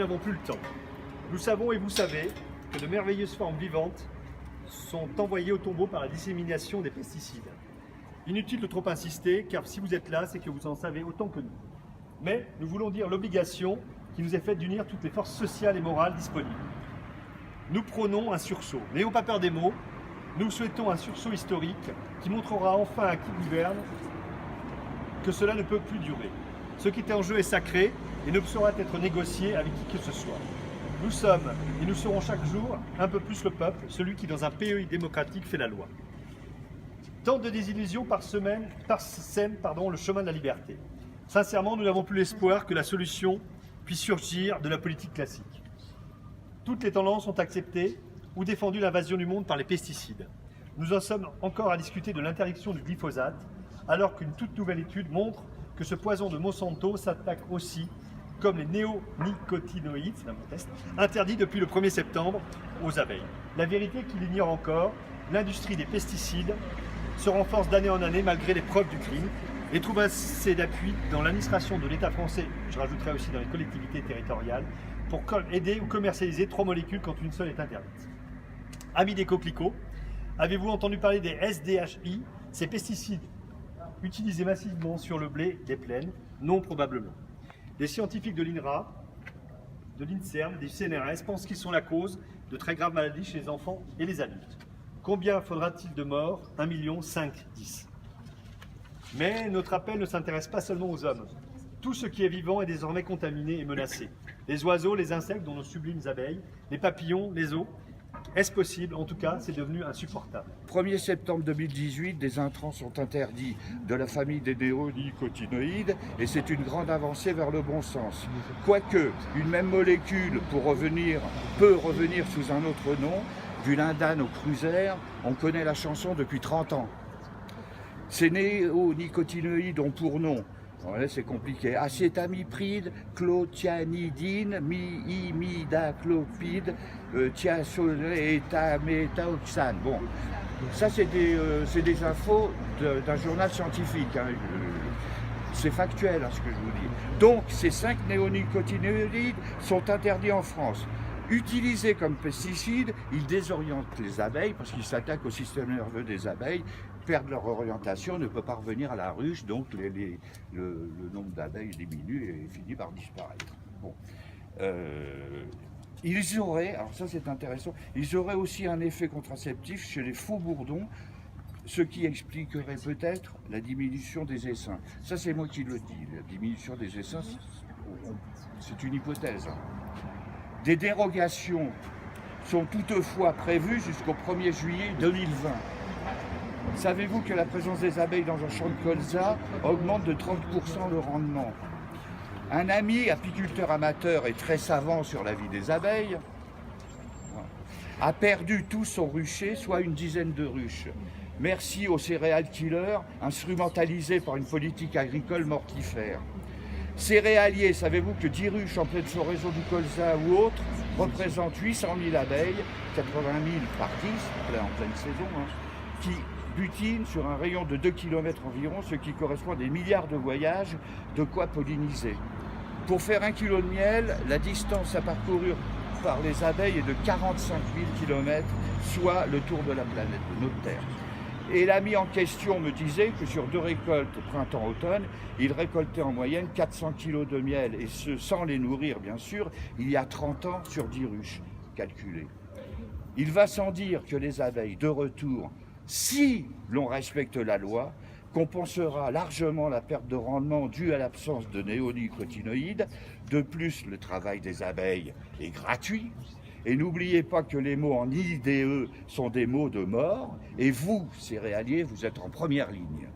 n'avons plus le temps. Nous savons et vous savez que de merveilleuses formes vivantes sont envoyées au tombeau par la dissémination des pesticides. Inutile de trop insister, car si vous êtes là, c'est que vous en savez autant que nous. Mais nous voulons dire l'obligation qui nous est faite d'unir toutes les forces sociales et morales disponibles. Nous prônons un sursaut. N'ayons pas peur des mots, nous souhaitons un sursaut historique qui montrera enfin à qui gouverne que cela ne peut plus durer. Ce qui est en jeu est sacré et ne saura être négocié avec qui que ce soit. Nous sommes et nous serons chaque jour un peu plus le peuple, celui qui dans un pays démocratique fait la loi. Tant de désillusions parsèment le chemin de la liberté. Sincèrement, nous n'avons plus l'espoir que la solution puisse surgir de la politique classique. Toutes les tendances ont accepté ou défendu l'invasion du monde par les pesticides. Nous en sommes encore à discuter de l'interdiction du glyphosate, alors qu'une toute nouvelle étude montre que ce poison de Monsanto s'attaque aussi, comme les néonicotinoïdes, c'est un bon test, interdits depuis le 1er septembre aux abeilles. La vérité qu'il ignore encore, l'industrie des pesticides se renforce d'année en année malgré les preuves du crime et trouve assez d'appui dans l'administration de l'État français, je rajouterai aussi dans les collectivités territoriales, pour aider ou commercialiser 3 molécules quand une seule est interdite. Amis des coquelicots, avez-vous entendu parler des SDHI, ces pesticides utilisés massivement sur le blé des plaines? Non, probablement. Les scientifiques de l'INRA, de l'INSERM, des CNRS pensent qu'ils sont la cause de très graves maladies chez les enfants et les adultes. Combien faudra-t-il de morts? 1 million, 5, 10. Mais notre appel ne s'intéresse pas seulement aux hommes. Tout ce qui est vivant est désormais contaminé et menacé. Les oiseaux, les insectes, dont nos sublimes abeilles, les papillons, les os. Est-ce possible? En tout cas, c'est devenu insupportable. 1er septembre 2018, des intrants sont interdits de la famille des néonicotinoïdes et c'est une grande avancée vers le bon sens. Quoique, une même molécule peut revenir sous un autre nom, du lindane au cruiser, on connaît la chanson depuis 30 ans. Ces néonicotinoïdes ont pour nom, voilà, c'est compliqué, acétamipride, clothianidine, imidaclopide, thiazolétaméthoxane. Bon, ça c'est des infos d'un journal scientifique. Hein. C'est factuel ce que je vous dis. Donc ces 5 néonicotinoïdes sont interdits en France. Utilisés comme pesticides, ils désorientent les abeilles parce qu'ils s'attaquent au système nerveux des abeilles, perdent leur orientation, ne peuvent pas revenir à la ruche, donc le nombre d'abeilles diminue et finit par disparaître. Bon. Ils auraient, alors ça c'est intéressant, ils auraient aussi un effet contraceptif chez les faux bourdons, ce qui expliquerait peut-être la diminution des essaims. Ça c'est moi qui le dis, la diminution des essaims, c'est une hypothèse. Des dérogations sont toutefois prévues jusqu'au 1er juillet 2020. Savez-vous que la présence des abeilles dans un champ de colza augmente de 30% le rendement? Un ami apiculteur amateur et très savant sur la vie des abeilles a perdu tout son rucher, soit une dizaine de ruches. Merci aux céréales killers instrumentalisés par une politique agricole mortifère. Céréaliers, savez-vous que 10 ruches en pleine floraison du colza ou autres représentent 800 000 abeilles, 80 000 par 10, en pleine saison, qui butinent sur un rayon de 2 km environ, ce qui correspond à des milliards de voyages, de quoi polliniser. Pour faire 1 kilo de miel, la distance à parcourir par les abeilles est de 45 000 km, soit le tour de la planète, de notre Terre. Et l'ami en question me disait que sur 2 récoltes, printemps-automne, il récoltait en moyenne 400 kg de miel, et ce sans les nourrir bien sûr, il y a 30 ans sur 10 ruches calculées. Il va sans dire que les abeilles, de retour, si l'on respecte la loi, compensera largement la perte de rendement due à l'absence de néonicotinoïdes. De plus, le travail des abeilles est gratuit. Et n'oubliez pas que les mots en IDE sont des mots de mort, et vous, céréaliers, vous êtes en première ligne.